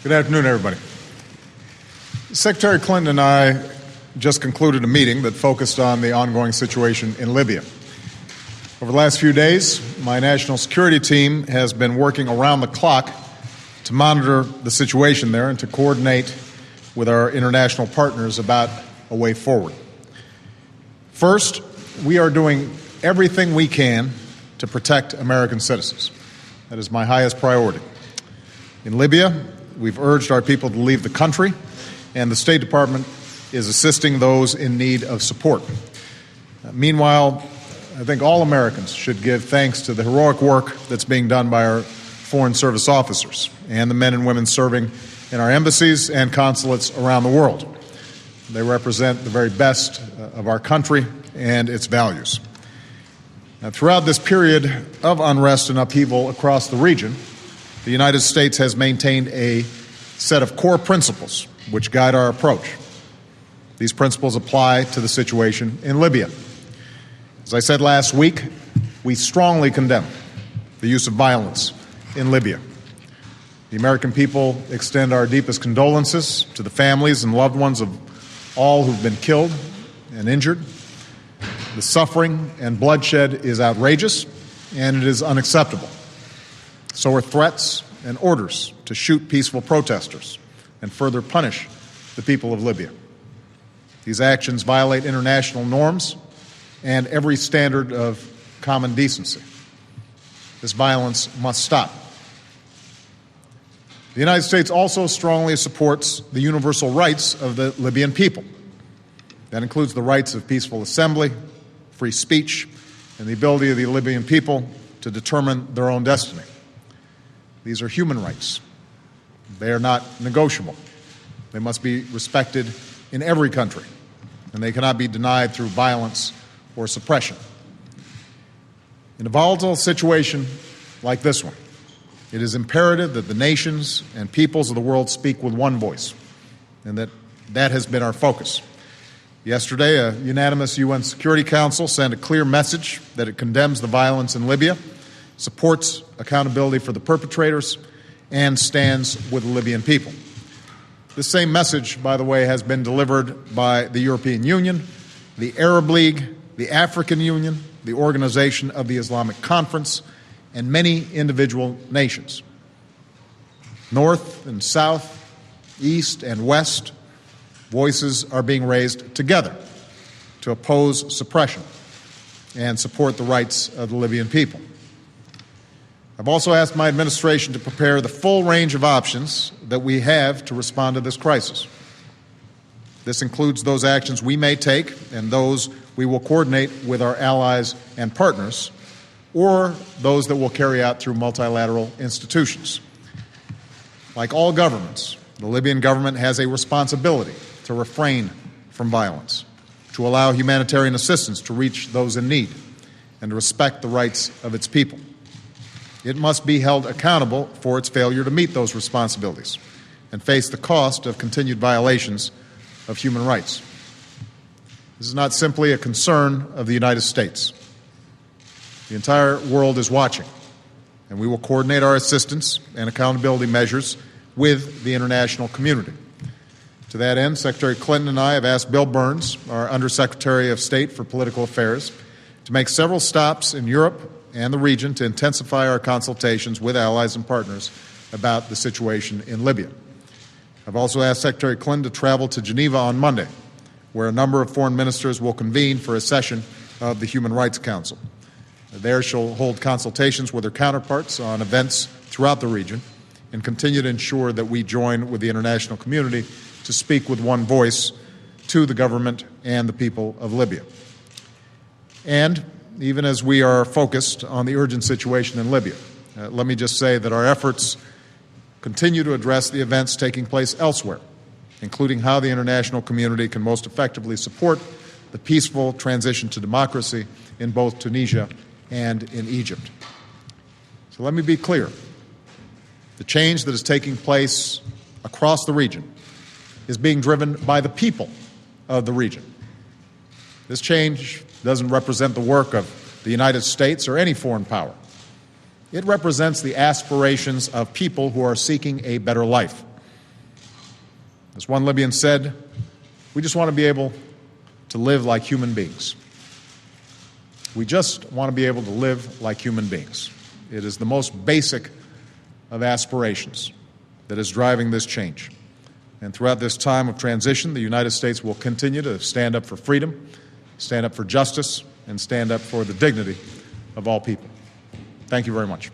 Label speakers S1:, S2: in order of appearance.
S1: Good afternoon, everybody. Secretary Clinton and I just concluded a meeting that focused on the ongoing situation in Libya. Over the last few days, my national security team has been working around the clock to monitor the situation there and to coordinate with our international partners about a way forward. First, we are doing everything we can to protect American citizens. That is my highest priority. In Libya, we've urged our people to leave the country, and the State Department is assisting those in need of support. Meanwhile, I think all Americans should give thanks to the heroic work that's being done by our Foreign Service officers and the men and women serving in our embassies and consulates around the world. They represent the very best of our country and its values. Now, throughout this period of unrest and upheaval across the region, the United States has maintained a set of core principles which guide our approach. These principles apply to the situation in Libya. As I said last week, we strongly condemn the use of violence in Libya. The American people extend our deepest condolences to the families and loved ones of all who've been killed and injured. The suffering and bloodshed is outrageous, and it is unacceptable. So are threats and orders to shoot peaceful protesters and further punish the people of Libya. These actions violate international norms and every standard of common decency. This violence must stop. The United States also strongly supports the universal rights of the Libyan people. That includes the rights of peaceful assembly, free speech, and the ability of the Libyan people to determine their own destiny. These are human rights. They are not negotiable. They must be respected in every country, and they cannot be denied through violence or suppression. In a volatile situation like this one, it is imperative that the nations and peoples of the world speak with one voice, and that has been our focus. Yesterday, a unanimous UN Security Council sent a clear message that it condemns the violence in Libya, supports accountability for the perpetrators, and stands with the Libyan people. This same message, by the way, has been delivered by the European Union, the Arab League, the African Union, the Organization of the Islamic Conference, and many individual nations. North and south, east and west, voices are being raised together to oppose suppression and support the rights of the Libyan people. I've also asked my administration to prepare the full range of options that we have to respond to this crisis. This includes those actions we may take and those we will coordinate with our allies and partners, or those that we'll carry out through multilateral institutions. Like all governments, the Libyan government has a responsibility to refrain from violence, to allow humanitarian assistance to reach those in need, and to respect the rights of its people. It must be held accountable for its failure to meet those responsibilities and face the cost of continued violations of human rights. This is not simply a concern of the United States. The entire world is watching, and we will coordinate our assistance and accountability measures with the international community. To that end, Secretary Clinton and I have asked Bill Burns, our Undersecretary of State for Political Affairs, to make several stops in Europe and the region to intensify our consultations with allies and partners about the situation in Libya. I've also asked Secretary Clinton to travel to Geneva on Monday, where a number of foreign ministers will convene for a session of the Human Rights Council. There she'll hold consultations with her counterparts on events throughout the region and continue to ensure that we join with the international community to speak with one voice to the government and the people of Libya. And even as we are focused on the urgent situation in Libya, let me just say that our efforts continue to address the events taking place elsewhere, including how the international community can most effectively support the peaceful transition to democracy in both Tunisia and in Egypt. So let me be clear. The change that is taking place across the region is being driven by the people of the region. This change doesn't represent the work of the United States or any foreign power. It represents the aspirations of people who are seeking a better life As one Libyan said, we just want to be able to live like human beings. We just want to be able to live like human beings. It is the most basic of aspirations that is driving this change. And throughout this time of transition, the United States will continue to stand up for freedom, stand up for justice, and stand up for the dignity of all people. Thank you very much.